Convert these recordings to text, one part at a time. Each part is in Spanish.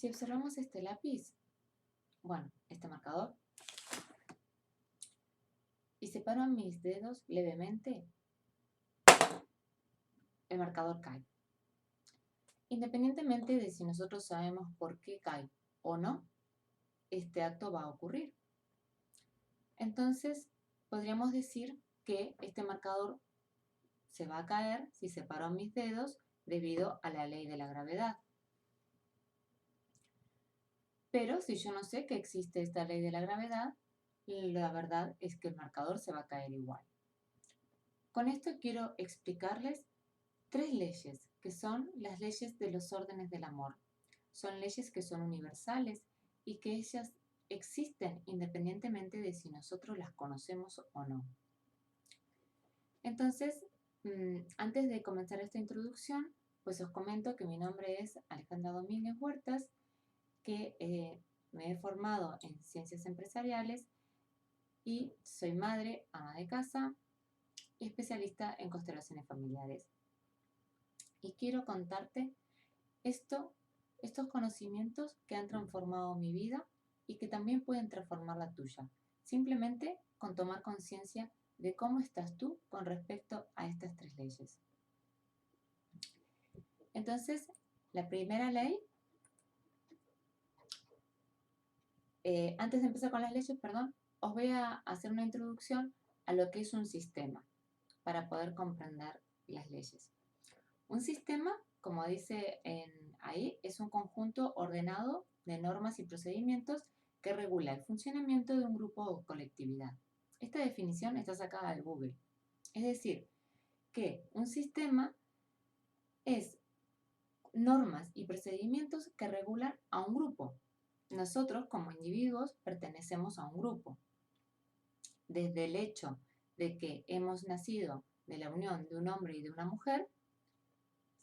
Si observamos este lápiz, bueno, este marcador, y separo mis dedos levemente, el marcador cae. Independientemente de si nosotros sabemos por qué cae o no, este acto va a ocurrir. Entonces, podríamos decir que este marcador se va a caer si separo mis dedos debido a la ley de la gravedad. Pero si yo no sé que existe esta ley de la gravedad, la verdad es que el marcador se va a caer igual. Con esto quiero explicarles tres leyes, que son las leyes de los órdenes del amor. Son leyes que son universales y que ellas existen independientemente de si nosotros las conocemos o no. Entonces, antes de comenzar esta introducción, pues os comento que mi nombre es Alejandra Domínguez Huertas, que me he formado en Ciencias Empresariales y soy madre, ama de casa y especialista en constelaciones familiares. Y quiero contarte estos conocimientos que han transformado mi vida y que también pueden transformar la tuya, simplemente con tomar conciencia de cómo estás tú con respecto a estas tres leyes. Entonces, la primera ley, antes de empezar con las leyes, os voy a hacer una introducción a lo que es un sistema para poder comprender las leyes. Un sistema, como dice ahí, es un conjunto ordenado de normas y procedimientos que regula el funcionamiento de un grupo o colectividad. Esta definición está sacada de Google. Es decir, que un sistema es normas y procedimientos que regulan a un grupo. Nosotros, como individuos, pertenecemos a un grupo. Desde el hecho de que hemos nacido de la unión de un hombre y de una mujer,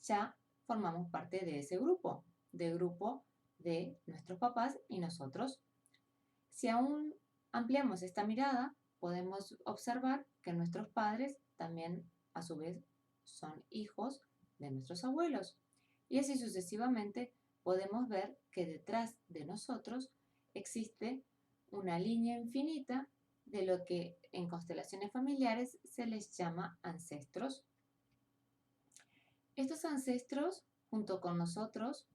ya formamos parte de ese grupo, del grupo de nuestros papás y nosotros. Si aún ampliamos esta mirada, podemos observar que nuestros padres también, a su vez, son hijos de nuestros abuelos. Y así sucesivamente podemos ver que detrás de nosotros existe una línea infinita de lo que en constelaciones familiares se les llama ancestros. Estos ancestros, junto con nosotros,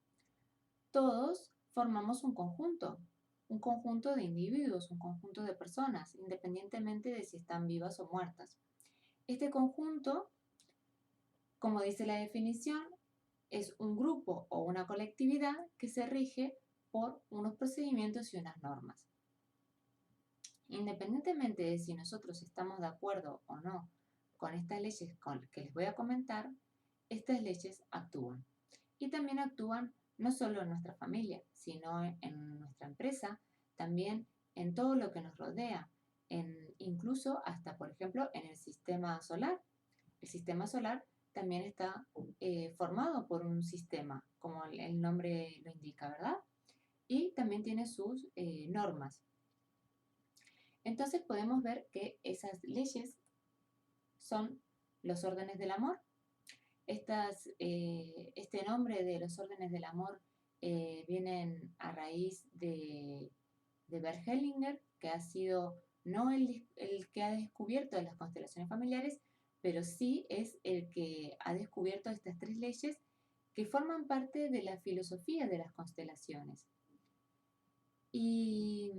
todos formamos un conjunto de individuos, un conjunto de personas, independientemente de si están vivas o muertas. Este conjunto, como dice la definición, es un grupo o una colectividad que se rige por unos procedimientos y unas normas. Independientemente de si nosotros estamos de acuerdo o no con estas leyes que les voy a comentar, estas leyes actúan. Y también actúan no solo en nuestra familia, sino en nuestra empresa, también en todo lo que nos rodea, incluso hasta, por ejemplo, en el sistema solar. El sistema solar también está formado por un sistema, como el nombre lo indica, ¿verdad? Y también tiene sus normas. Entonces podemos ver que esas leyes son los órdenes del amor. Este nombre de los órdenes del amor vienen a raíz de Bert Hellinger, que ha sido no el que ha descubierto las constelaciones familiares, pero sí es el que ha descubierto estas tres leyes que forman parte de la filosofía de las constelaciones. Y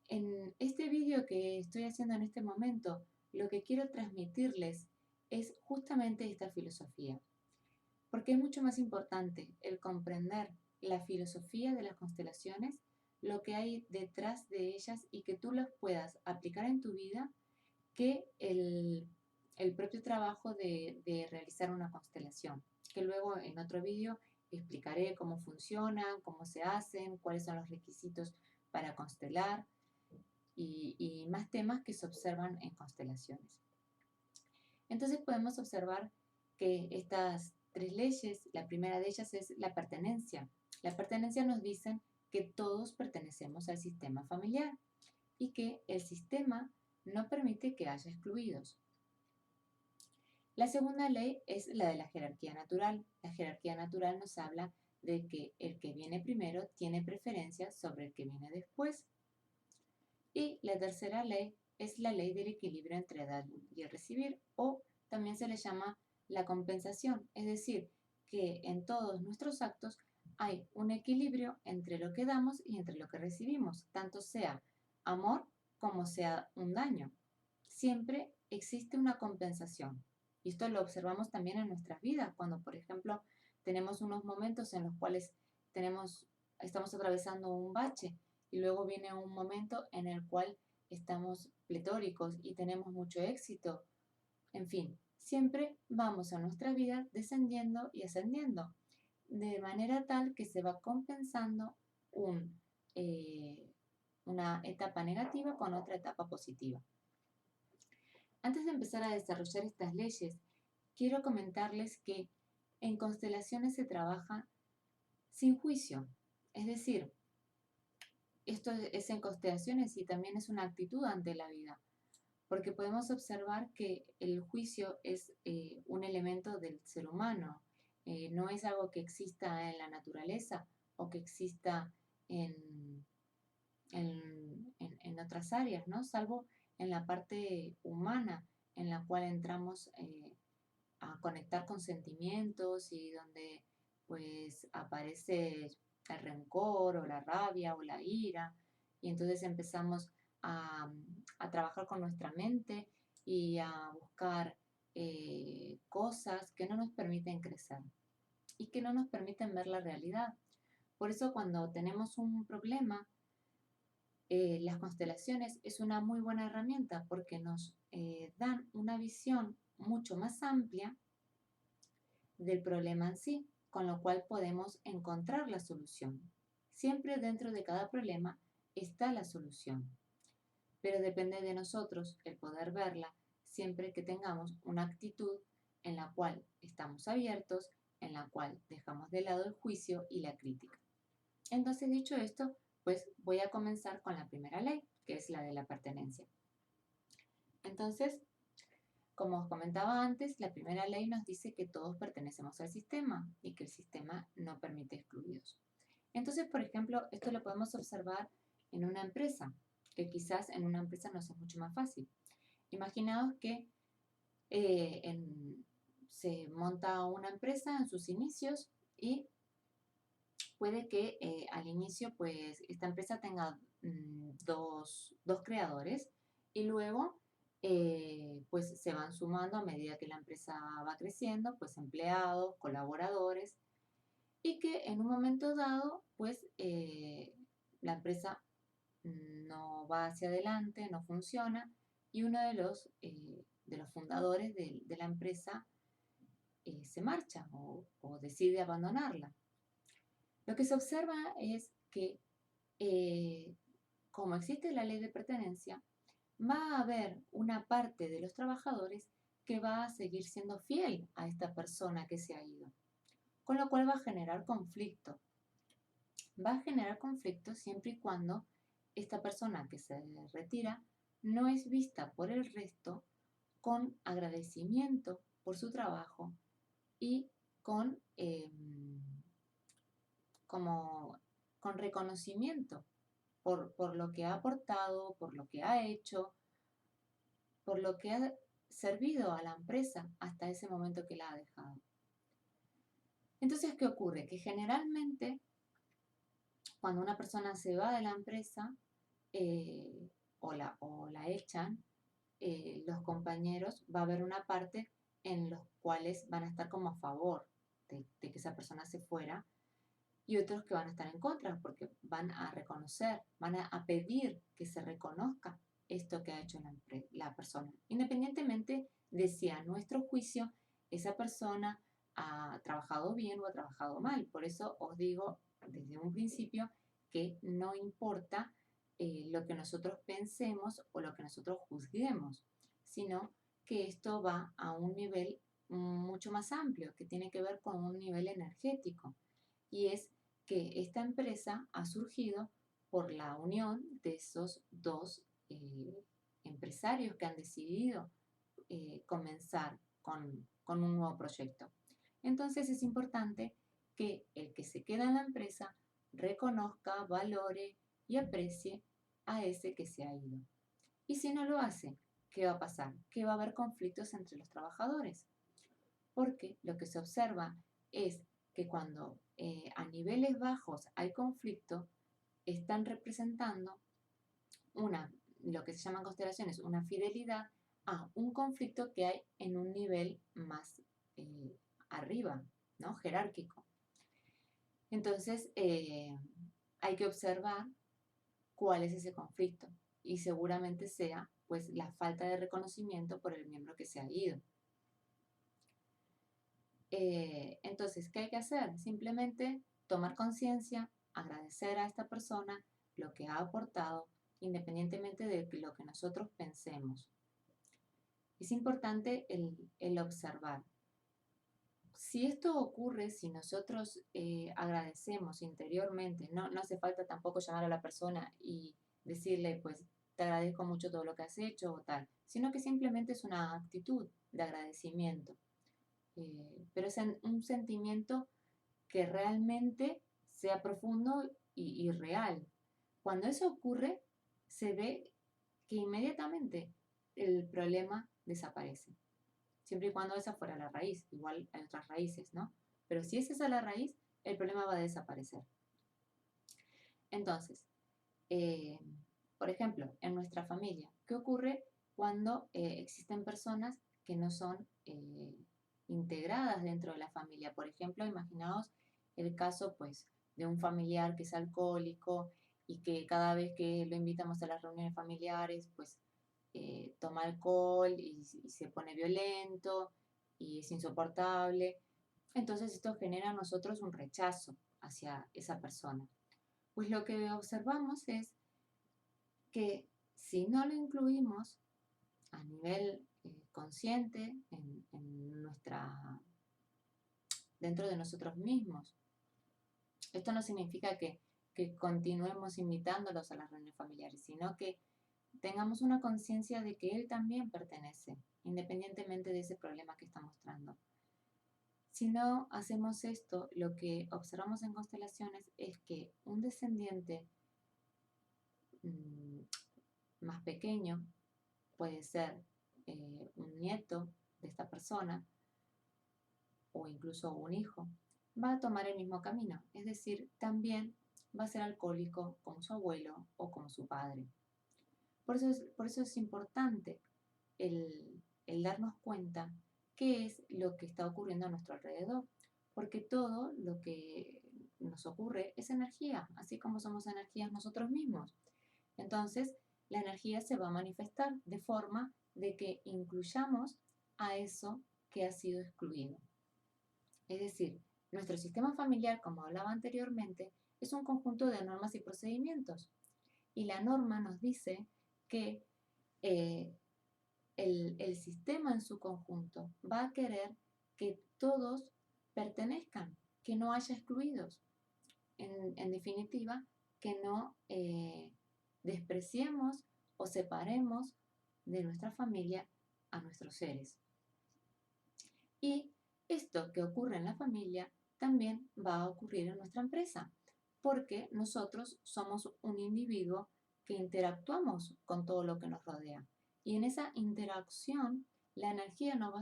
en este vídeo que estoy haciendo en este momento, lo que quiero transmitirles es justamente esta filosofía, porque es mucho más importante el comprender la filosofía de las constelaciones, lo que hay detrás de ellas y que tú las puedas aplicar en tu vida, que el propio trabajo de realizar una constelación, que luego en otro vídeo explicaré cómo funcionan, cómo se hacen, cuáles son los requisitos para constelar y más temas que se observan en constelaciones. Entonces podemos observar que estas tres leyes, la primera de ellas es la pertenencia. La pertenencia nos dice que todos pertenecemos al sistema familiar y que el sistema no permite que haya excluidos. La segunda ley es la de la jerarquía natural. La jerarquía natural nos habla de que el que viene primero tiene preferencia sobre el que viene después. Y la tercera ley es la ley del equilibrio entre dar y el recibir, o también se le llama la compensación, es decir, que en todos nuestros actos hay un equilibrio entre lo que damos y entre lo que recibimos, tanto sea amor como sea un daño. Siempre existe una compensación. Y esto lo observamos también en nuestras vidas, cuando, por ejemplo, tenemos unos momentos en los cuales estamos atravesando un bache y luego viene un momento en el cual estamos pletóricos y tenemos mucho éxito. En fin, siempre vamos a nuestra vida descendiendo y ascendiendo, de manera tal que se va compensando un, una etapa negativa con otra etapa positiva. Antes de empezar a desarrollar estas leyes, quiero comentarles que en constelaciones se trabaja sin juicio, es decir, esto es en constelaciones y también es una actitud ante la vida, porque podemos observar que el juicio es un elemento del ser humano, no es algo que exista en la naturaleza o que exista en, en otras áreas, ¿no? Salvo en la parte humana, en la cual entramos a conectar con sentimientos y donde pues aparece el rencor o la rabia o la ira y entonces empezamos a trabajar con nuestra mente y a buscar cosas que no nos permiten crecer y que no nos permiten ver la realidad. Por eso cuando tenemos un problema, las constelaciones es una muy buena herramienta porque nos dan una visión mucho más amplia del problema en sí, con lo cual podemos encontrar la solución. Siempre dentro de cada problema está la solución, pero depende de nosotros el poder verla siempre que tengamos una actitud en la cual estamos abiertos, en la cual dejamos de lado el juicio y la crítica. Entonces, dicho esto, pues voy a comenzar con la primera ley, que es la de la pertenencia. Entonces, como os comentaba antes, la primera ley nos dice que todos pertenecemos al sistema y que el sistema no permite excluidos. Entonces, por ejemplo, esto lo podemos observar en una empresa, que quizás en una empresa nos es mucho más fácil. Imaginaos que se monta una empresa en sus inicios y puede que al inicio pues esta empresa tenga dos creadores y luego pues se van sumando a medida que la empresa va creciendo, pues empleados, colaboradores y que en un momento dado pues la empresa no va hacia adelante, no funciona y uno de los fundadores de la empresa se marcha o decide abandonarla. Lo que se observa es que, como existe la ley de pertenencia, va a haber una parte de los trabajadores que va a seguir siendo fiel a esta persona que se ha ido, con lo cual va a generar conflicto. Va a generar conflicto siempre y cuando esta persona que se retira no es vista por el resto con agradecimiento por su trabajo y con como con reconocimiento por lo que ha aportado, por lo que ha hecho, por lo que ha servido a la empresa hasta ese momento que la ha dejado. Entonces, ¿qué ocurre? Que generalmente cuando una persona se va de la empresa o la echan, los compañeros va a haber una parte en los cuales van a estar como a favor de que esa persona se fuera y otros que van a estar en contra porque van a reconocer, van a pedir que se reconozca esto que ha hecho la persona, independientemente de si a nuestro juicio esa persona ha trabajado bien o ha trabajado mal. Por eso os digo desde un principio que no importa lo que nosotros pensemos o lo que nosotros juzguemos, sino que esto va a un nivel mucho más amplio, que tiene que ver con un nivel energético y es que esta empresa ha surgido por la unión de esos dos empresarios que han decidido comenzar con un nuevo proyecto. Entonces es importante que el que se queda en la empresa reconozca, valore y aprecie a ese que se ha ido. Y si no lo hace, ¿qué va a pasar? Que va a haber conflictos entre los trabajadores, porque lo que se observa es que cuando a niveles bajos hay conflicto, están representando lo que se llaman constelaciones, una fidelidad a un conflicto que hay en un nivel más arriba, ¿no? Jerárquico. Entonces, hay que observar cuál es ese conflicto y seguramente sea pues la falta de reconocimiento por el miembro que se ha ido. Entonces, ¿qué hay que hacer? Simplemente tomar conciencia, agradecer a esta persona lo que ha aportado, independientemente de lo que nosotros pensemos. Es importante el observar. Si esto ocurre, si nosotros agradecemos interiormente, no hace falta tampoco llamar a la persona y decirle, pues, te agradezco mucho todo lo que has hecho o tal, sino que simplemente es una actitud de agradecimiento. Pero es un sentimiento que realmente sea profundo y real. Cuando eso ocurre, se ve que inmediatamente el problema desaparece. Siempre y cuando esa fuera la raíz. Igual hay otras raíces, ¿no? Pero si es esa la raíz, el problema va a desaparecer. Entonces, por ejemplo, en nuestra familia, ¿qué ocurre cuando existen personas que no son integradas dentro de la familia? Por ejemplo, imaginaos el caso, pues, de un familiar que es alcohólico y que cada vez que lo invitamos a las reuniones familiares, pues, toma alcohol y se pone violento y es insoportable. Entonces esto genera a nosotros un rechazo hacia esa persona. Pues lo que observamos es que si no lo incluimos a nivel consciente dentro de nosotros mismos, esto no significa que continuemos invitándolos a las reuniones familiares, sino que tengamos una conciencia de que él también pertenece, independientemente de ese problema que está mostrando. Si no hacemos esto, lo que observamos en constelaciones es que un descendiente más pequeño, puede ser un nieto de esta persona o incluso un hijo, va a tomar el mismo camino, es decir, también va a ser alcohólico como su abuelo o como su padre. Por eso es importante el darnos cuenta qué es lo que está ocurriendo a nuestro alrededor, porque todo lo que nos ocurre es energía, así como somos energías nosotros mismos. Entonces, la energía se va a manifestar de forma de que incluyamos a eso que ha sido excluido. Es decir, nuestro sistema familiar, como hablaba anteriormente, es un conjunto de normas y procedimientos. Y la norma nos dice que el sistema en su conjunto va a querer que todos pertenezcan, que no haya excluidos. En definitiva, que no despreciemos o separemos de nuestra familia a nuestros seres. Y esto que ocurre en la familia también va a ocurrir en nuestra empresa, porque nosotros somos un individuo que interactuamos con todo lo que nos rodea. Y en esa interacción, la energía nos va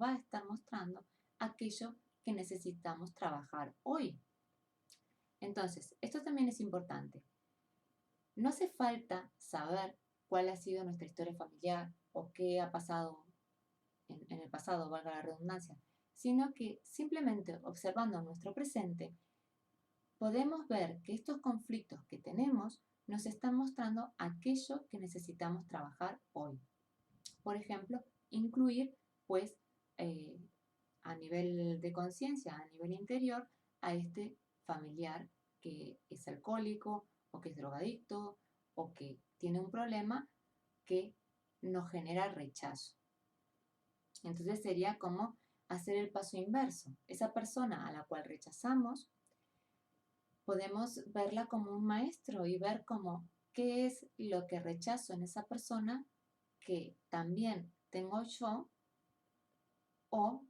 a estar mostrando aquello que necesitamos trabajar hoy. Entonces, esto también es importante. No hace falta saber cuál ha sido nuestra historia familiar o qué ha pasado en el pasado, valga la redundancia, sino que simplemente observando nuestro presente, podemos ver que estos conflictos que tenemos nos están mostrando aquello que necesitamos trabajar hoy. Por ejemplo, incluir, pues, a nivel de conciencia, a nivel interior, a este familiar que es alcohólico o que es drogadicto o que tiene un problema que nos genera rechazo. Entonces sería como hacer el paso inverso. Esa persona a la cual rechazamos, podemos verla como un maestro y ver como qué es lo que rechazo en esa persona que también tengo yo o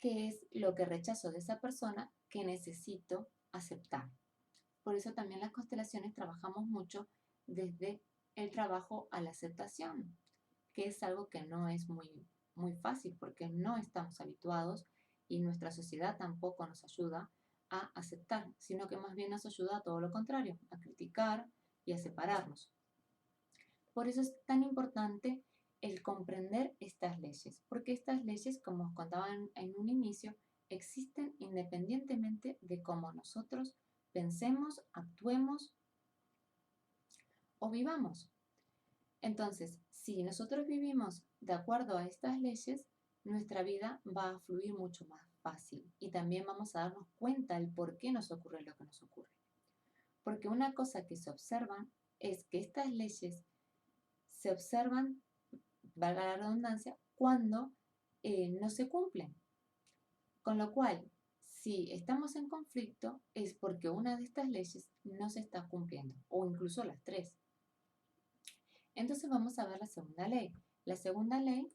qué es lo que rechazo de esa persona que necesito aceptar. Por eso también las constelaciones trabajamos mucho desde el trabajo a la aceptación, que es algo que no es muy fácil porque no estamos habituados y nuestra sociedad tampoco nos ayuda a aceptar, sino que más bien nos ayuda a todo lo contrario, a criticar y a separarnos. Por eso es tan importante el comprender estas leyes, porque estas leyes, como os contaba en un inicio, existen independientemente de cómo nosotros pensemos, actuemos o vivamos. Entonces, si nosotros vivimos de acuerdo a estas leyes, nuestra vida va a fluir mucho más fácil y también vamos a darnos cuenta el por qué nos ocurre lo que nos ocurre. Porque una cosa que se observa es que estas leyes se observan, valga la redundancia, cuando no se cumplen. Con lo cual, si estamos en conflicto es porque una de estas leyes no se está cumpliendo, o incluso las tres. Entonces vamos a ver la segunda ley. La segunda ley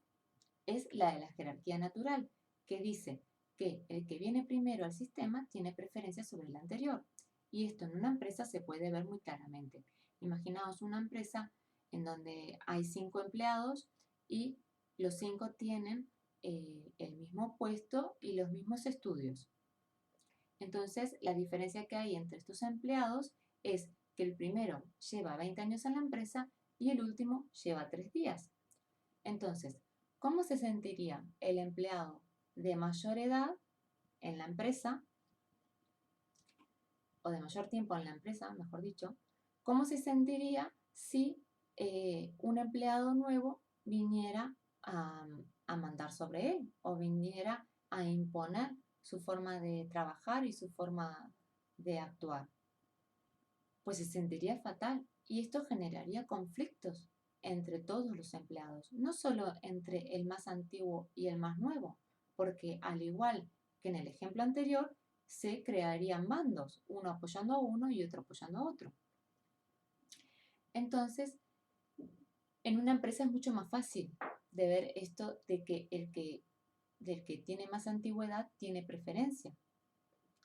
es la de la jerarquía natural, que dice que el que viene primero al sistema tiene preferencia sobre el anterior. Y esto en una empresa se puede ver muy claramente. Imaginaos una empresa en donde hay 5 empleados y los 5 tienen el mismo puesto y los mismos estudios. Entonces, la diferencia que hay entre estos empleados es que el primero lleva 20 años en la empresa y el último lleva 3 días. Entonces, ¿cómo se sentiría el empleado de mayor edad en la empresa, o de mayor tiempo en la empresa, mejor dicho? ¿Cómo se sentiría si un empleado nuevo viniera a mandar sobre él o viniera a imponer su forma de trabajar y su forma de actuar? Pues se sentiría fatal y esto generaría conflictos entre todos los empleados, no solo entre el más antiguo y el más nuevo, porque al igual que en el ejemplo anterior, se crearían bandos, uno apoyando a uno y otro apoyando a otro. Entonces, en una empresa es mucho más fácil de ver esto de que del que tiene más antigüedad tiene preferencia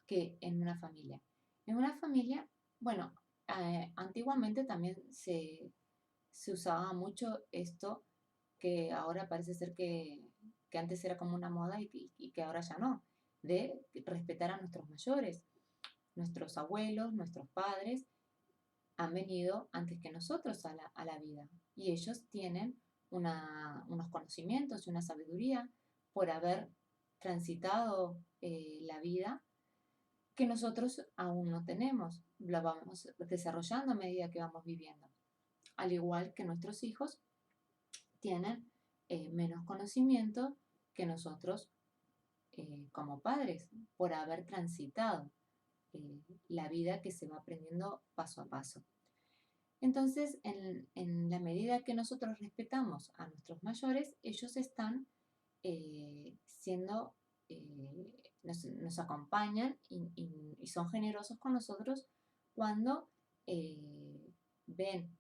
que en una familia. En una familia, bueno, antiguamente también se usaba mucho esto que ahora parece ser que antes era como una moda y que ahora ya no, de respetar a nuestros mayores. Nuestros abuelos, nuestros padres han venido antes que nosotros a la vida y ellos tienen unos conocimientos y una sabiduría por haber transitado la vida que nosotros aún no tenemos, la vamos desarrollando a medida que vamos viviendo. Al igual que nuestros hijos tienen menos conocimiento que nosotros como padres por haber transitado la vida que se va aprendiendo paso a paso. Entonces, en la medida que nosotros respetamos a nuestros mayores, ellos están siendo, nos acompañan y son generosos con nosotros cuando ven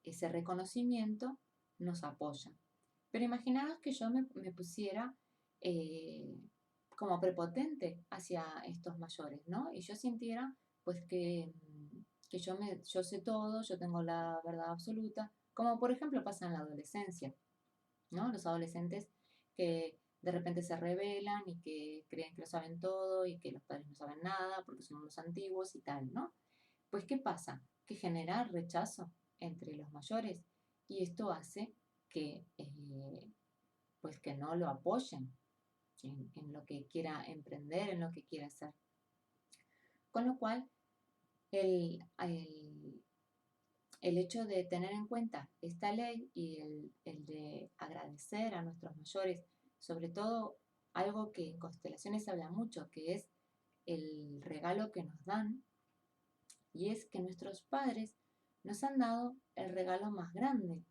ese reconocimiento, nos apoyan. Pero imaginaos que yo me pusiera eh, como prepotente hacia estos mayores, ¿no? Y yo sintiera pues que yo sé todo, yo tengo la verdad absoluta, como por ejemplo pasa en la adolescencia, ¿no? Los adolescentes que de repente se rebelan y que creen que lo saben todo y que los padres no saben nada porque son los antiguos y tal, ¿no? Pues ¿qué pasa? Que genera rechazo entre los mayores y esto hace que, pues que no lo apoyen en lo que quiera emprender, en lo que quiera hacer. Con lo cual, el hecho de tener en cuenta esta ley y el de agradecer a nuestros mayores, sobre todo algo que en constelaciones se habla mucho, que es el regalo que nos dan, y es que nuestros padres nos han dado el regalo más grande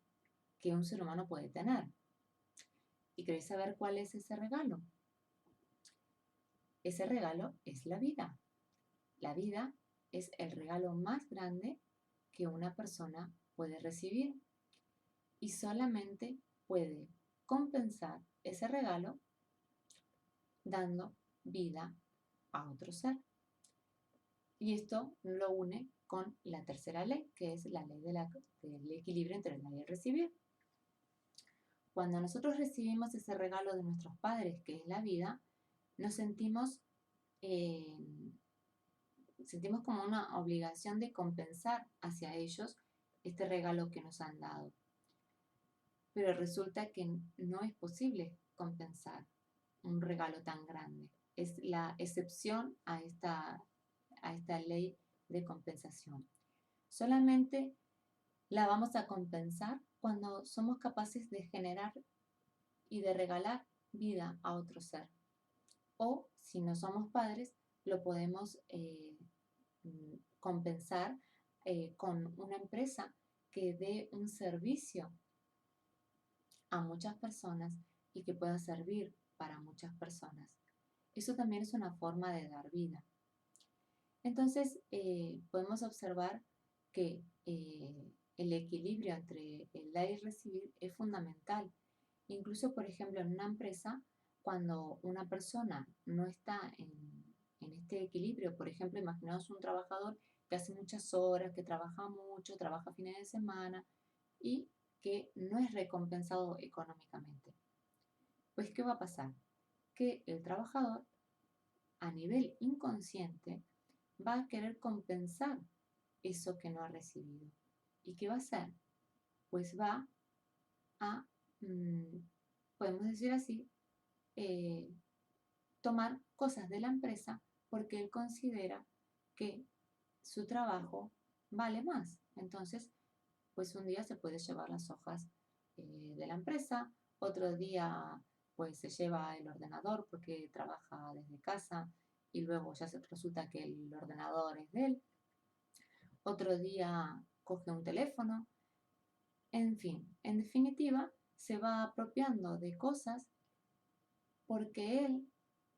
que un ser humano puede tener. ¿Y queréis saber cuál es ese regalo? Ese regalo es la vida. La vida es el regalo más grande que una persona puede recibir y solamente puede compensar ese regalo dando vida a otro ser. Y esto lo une con la tercera ley, que es la ley del equilibrio entre el dar y el recibir. Cuando nosotros recibimos ese regalo de nuestros padres, que es la vida, nos eh, sentimos como una obligación de compensar hacia ellos este regalo que nos han dado. Pero resulta que no es posible compensar un regalo tan grande. Es la excepción a esta ley de compensación. Solamente la vamos a compensar cuando somos capaces de generar y de regalar vida a otro ser. O si no somos padres, lo podemos compensar con una empresa que dé un servicio a muchas personas y que pueda servir para muchas personas. Eso también es una forma de dar vida. Entonces, podemos observar que el equilibrio entre el dar y recibir es fundamental. Incluso, por ejemplo, en una empresa, cuando una persona no está en este equilibrio, por ejemplo, imaginaos un trabajador que hace muchas horas, que trabaja mucho, trabaja fines de semana y que no es recompensado económicamente. Pues, ¿qué va a pasar? Que el trabajador, a nivel inconsciente, va a querer compensar eso que no ha recibido. ¿Y qué va a hacer? Pues va a, podemos decir así, tomar cosas de la empresa porque él considera que su trabajo vale más. Entonces, pues un día se puede llevar las hojas de la empresa, otro día pues se lleva el ordenador porque trabaja desde casa y luego ya resulta que el ordenador es de él, otro día coge un teléfono, en fin, en definitiva, se va apropiando de cosas porque él,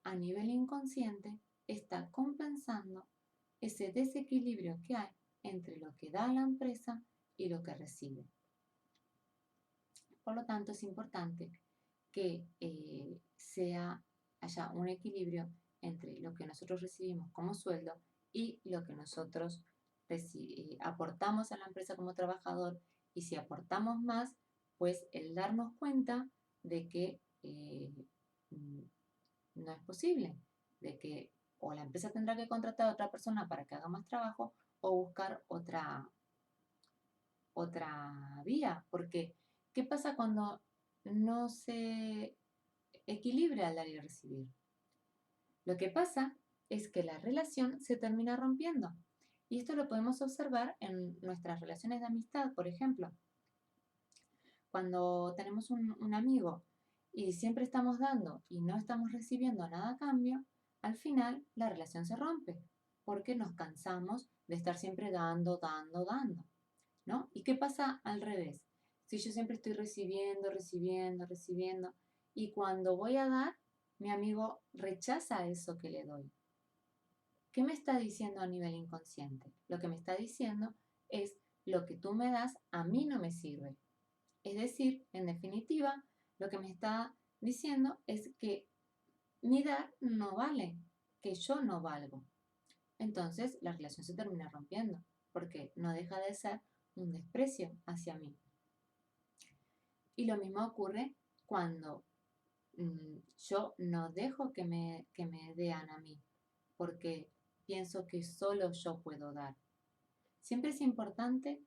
a nivel inconsciente, está compensando ese desequilibrio que hay entre lo que da la empresa y lo que recibe. Por lo tanto, es importante que haya un equilibrio entre lo que nosotros recibimos como sueldo y lo que nosotros aportamos a la empresa como trabajador. Y si aportamos más, pues el darnos cuenta de que no es posible, de que o la empresa tendrá que contratar a otra persona para que haga más trabajo o buscar otra vía, porque ¿qué pasa cuando no se equilibra el dar y recibir? Lo que pasa es que la relación se termina rompiendo. Y esto lo podemos observar en nuestras relaciones de amistad, por ejemplo. Cuando tenemos un amigo y siempre estamos dando y no estamos recibiendo nada a cambio, al final la relación se rompe porque nos cansamos de estar siempre dando, dando, dando, ¿no? ¿Y qué pasa al revés? Si yo siempre estoy recibiendo, recibiendo, recibiendo, y cuando voy a dar, mi amigo rechaza eso que le doy. ¿Qué me está diciendo a nivel inconsciente? Lo que me está diciendo es lo que tú me das a mí no me sirve. Es decir, en definitiva, lo que me está diciendo es que mi dar no vale, que yo no valgo. Entonces la relación se termina rompiendo, porque no deja de ser un desprecio hacia mí. Y lo mismo ocurre cuando yo no dejo que me dean a mí, porque pienso que solo yo puedo dar. Siempre es importante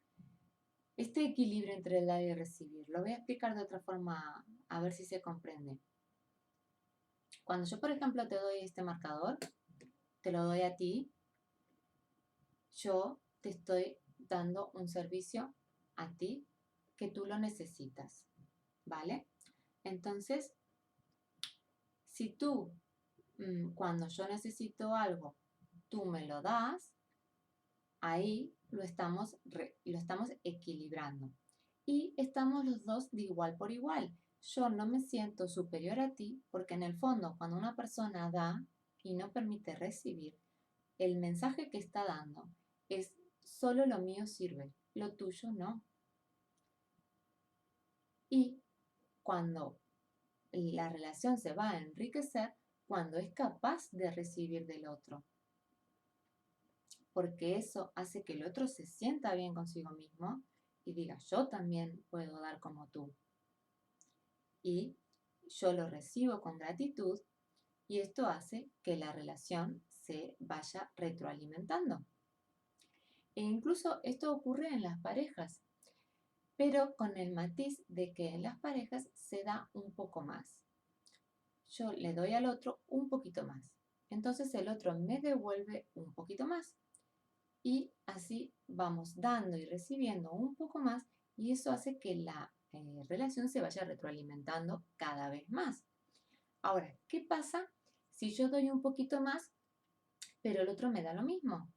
este equilibrio entre el dar y recibir. Lo voy a explicar de otra forma, a ver si se comprende. Cuando yo, por ejemplo, te doy este marcador, te lo doy a ti, yo te estoy dando un servicio a ti que tú lo necesitas, ¿vale? Entonces, si tú, cuando yo necesito algo, tú me lo das, ahí lo estamos equilibrando. Y estamos los dos de igual por igual. Yo no me siento superior a ti porque en el fondo cuando una persona da y no permite recibir, el mensaje que está dando es solo lo mío sirve, lo tuyo no. Y cuando la relación se va a enriquecer, cuando es capaz de recibir del otro, porque eso hace que el otro se sienta bien consigo mismo y diga, yo también puedo dar como tú. Y yo lo recibo con gratitud y esto hace que la relación se vaya retroalimentando. E incluso esto ocurre en las parejas, pero con el matiz de que en las parejas se da un poco más. Yo le doy al otro un poquito más. Entonces el otro me devuelve un poquito más. Y así vamos dando y recibiendo un poco más y eso hace que la relación se vaya retroalimentando cada vez más. Ahora, ¿qué pasa si yo doy un poquito más, pero el otro me da lo mismo?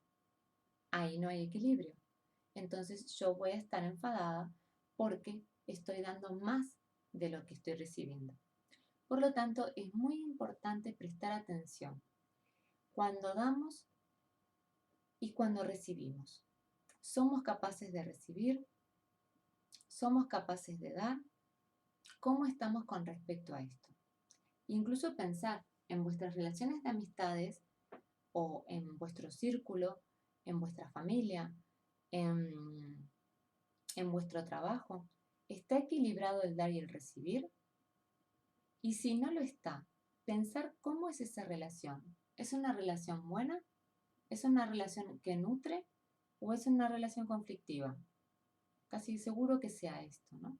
Ahí no hay equilibrio. Entonces yo voy a estar enfadada porque estoy dando más de lo que estoy recibiendo. Por lo tanto, es muy importante prestar atención cuando damos y cuando recibimos. ¿Somos capaces de recibir? ¿Somos capaces de dar? ¿Cómo estamos con respecto a esto? Incluso pensar en vuestras relaciones de amistades o en vuestro círculo, en vuestra familia, en vuestro trabajo. ¿Está equilibrado el dar y el recibir? Y si no lo está, pensar cómo es esa relación. ¿Es una relación buena? ¿Es una relación que nutre? ¿O es una relación conflictiva? Casi seguro que sea esto, ¿no?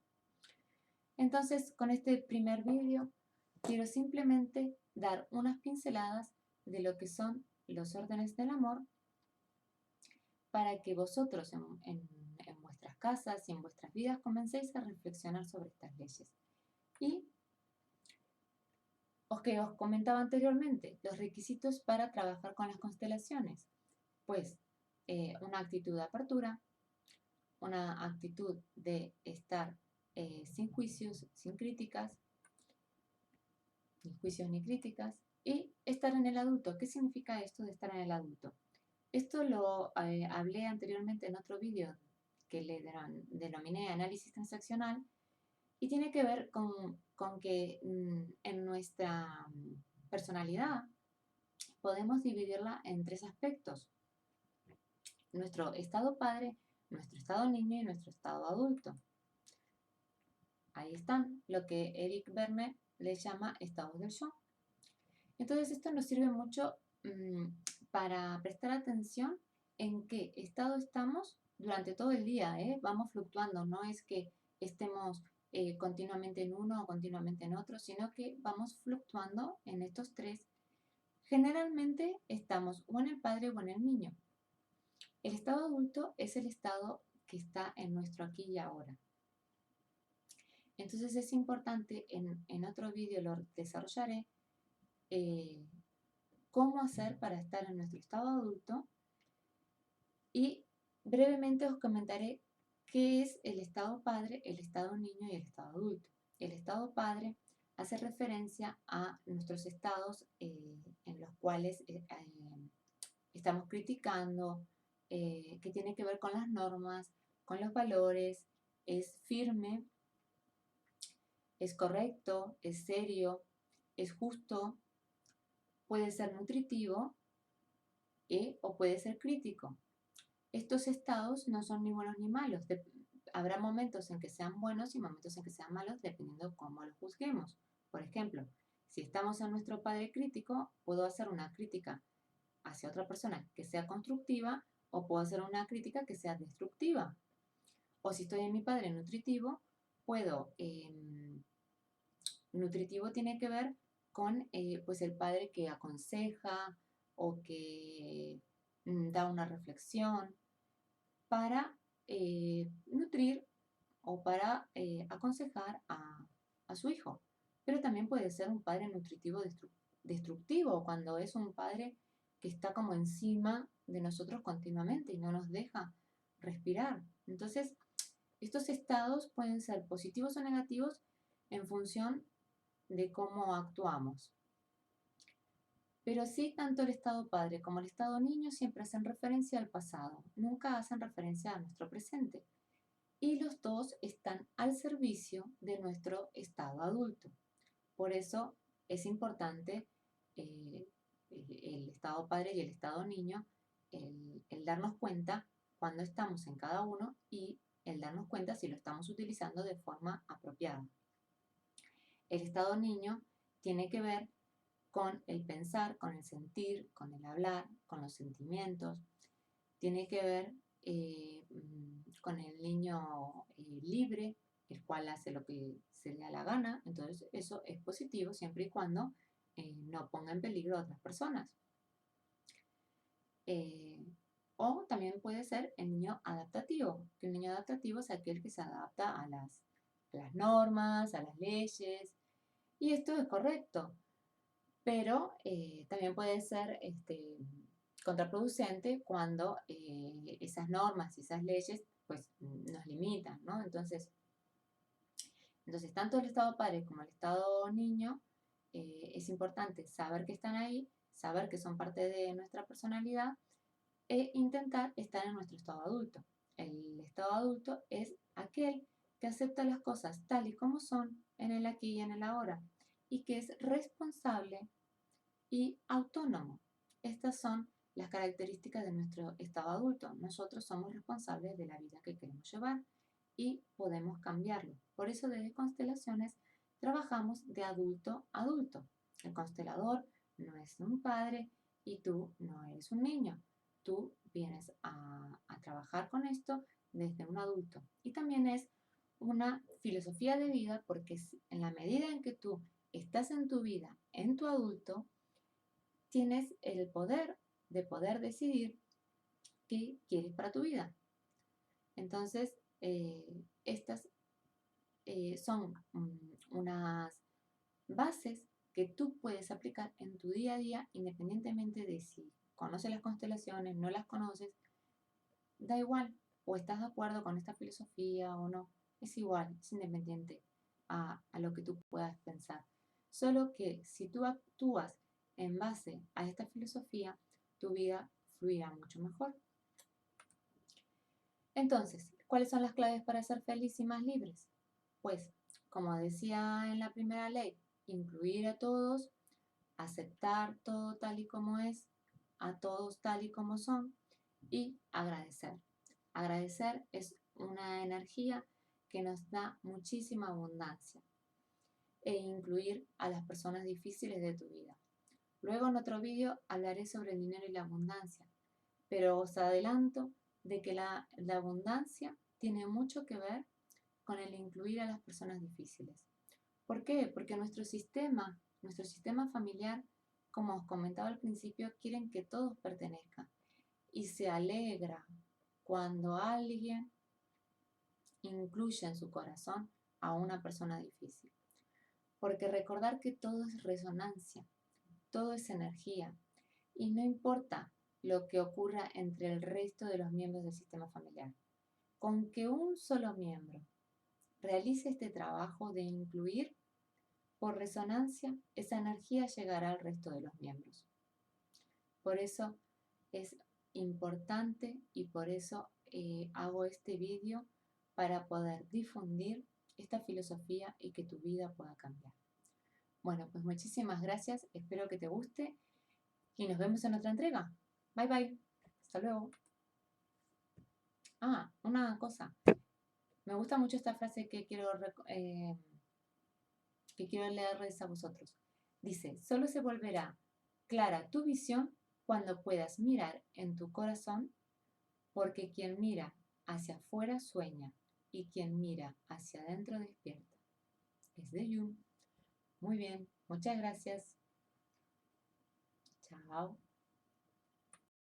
Entonces, con este primer vídeo, quiero simplemente dar unas pinceladas de lo que son los órdenes del amor para que vosotros en vuestras casas y en vuestras vidas comencéis a reflexionar sobre estas leyes. Y os comentaba anteriormente, los requisitos para trabajar con las constelaciones. Pues una actitud de apertura, una actitud de estar sin juicios, sin críticas, ni juicios ni críticas, y estar en el adulto. ¿Qué significa esto de estar en el adulto? Esto lo hablé anteriormente en otro vídeo que le denominé análisis transaccional y tiene que ver con que en nuestra personalidad podemos dividirla en tres aspectos: nuestro estado padre, nuestro estado niño y nuestro estado adulto. Ahí están, lo que Eric Berne le llama estados del yo. Entonces esto nos sirve mucho para prestar atención en qué estado estamos durante todo el día, ¿eh? Vamos fluctuando, no es que estemos continuamente en uno o continuamente en otro, sino que vamos fluctuando en estos tres. Generalmente estamos o en el padre o en el niño. El estado adulto es el estado que está en nuestro aquí y ahora. Entonces es importante, en otro vídeo lo desarrollaré, cómo hacer para estar en nuestro estado adulto y brevemente os comentaré qué es el estado padre, el estado niño y el estado adulto. El estado padre hace referencia a nuestros estados en los cuales estamos criticando, que tiene que ver con las normas, con los valores, es firme, es correcto, es serio, es justo, puede ser nutritivo o puede ser crítico. Estos estados no son ni buenos ni malos. Habrá momentos en que sean buenos y momentos en que sean malos dependiendo de cómo los juzguemos. Por ejemplo, si estamos en nuestro padre crítico, puedo hacer una crítica hacia otra persona que sea constructiva o puedo hacer una crítica que sea destructiva. O si estoy en mi padre nutritivo, puedo... nutritivo tiene que ver con pues el padre que aconseja o que da una reflexión para nutrir o para aconsejar a su hijo. Pero también puede ser un padre nutritivo destructivo, cuando es un padre que está como encima de nosotros continuamente y no nos deja respirar. Entonces, estos estados pueden ser positivos o negativos en función de cómo actuamos. Pero sí, tanto el estado padre como el estado niño siempre hacen referencia al pasado, nunca hacen referencia a nuestro presente. Y los dos están al servicio de nuestro estado adulto. Por eso es importante eh, el estado padre y el estado niño, el darnos cuenta cuando estamos en cada uno y el darnos cuenta si lo estamos utilizando de forma apropiada. El estado niño tiene que ver con el pensar, con el sentir, con el hablar, con los sentimientos. Tiene que ver con el niño libre, el cual hace lo que se le da la gana. Entonces eso es positivo siempre y cuando no ponga en peligro a otras personas. O también puede ser el niño adaptativo, que el niño adaptativo es aquel que se adapta a las normas, a las leyes, y esto es correcto, pero también puede ser contraproducente cuando esas normas y esas leyes pues nos limitan, ¿no? Entonces tanto el estado padre como el estado niño es importante saber que están ahí, saber que son parte de nuestra personalidad e intentar estar en nuestro estado adulto. El estado adulto es aquel que acepta las cosas tal y como son en el aquí y en el ahora y que es responsable y autónomo. Estas son las características de nuestro estado adulto. Nosotros somos responsables de la vida que queremos llevar y podemos cambiarlo. Por eso desde Constelaciones trabajamos de adulto a adulto. El constelador no es un padre y tú no eres un niño. Tú vienes a trabajar con esto desde un adulto. Y también es una filosofía de vida porque en la medida en que tú estás en tu vida, en tu adulto, tienes el poder de poder decidir qué quieres para tu vida. Entonces, estas son unas bases que tú puedes aplicar en tu día a día independientemente de si conoces las constelaciones, no las conoces, da igual, o estás de acuerdo con esta filosofía o no, es igual, es independiente a lo que tú puedas pensar. Solo que si tú actúas en base a esta filosofía, tu vida fluirá mucho mejor. Entonces, ¿cuáles son las claves para ser feliz y más libres? Pues, como decía en la primera ley, incluir a todos, aceptar todo tal y como es, a todos tal y como son y agradecer. Agradecer es una energía que nos da muchísima abundancia e incluir a las personas difíciles de tu vida. Luego en otro vídeo hablaré sobre el dinero y la abundancia, pero os adelanto de que la abundancia tiene mucho que ver con el incluir a las personas difíciles. ¿Por qué? Porque nuestro sistema familiar, como os comentaba al principio, quieren que todos pertenezcan y se alegra cuando alguien incluye en su corazón a una persona difícil. Porque recordar que todo es resonancia, todo es energía y no importa lo que ocurra entre el resto de los miembros del sistema familiar. Con que un solo miembro realice este trabajo de incluir, por resonancia, esa energía llegará al resto de los miembros. Por eso es importante y por eso hago este vídeo para poder difundir esta filosofía y que tu vida pueda cambiar. Bueno, pues muchísimas gracias, espero que te guste y nos vemos en otra entrega. Bye bye, hasta luego. Ah, una cosa, me gusta mucho esta frase que quiero leerles a vosotros. Dice, solo se volverá clara tu visión cuando puedas mirar en tu corazón, porque quien mira hacia afuera sueña y quien mira hacia adentro despierta. Es de Jung. Muy bien, muchas gracias. Chao.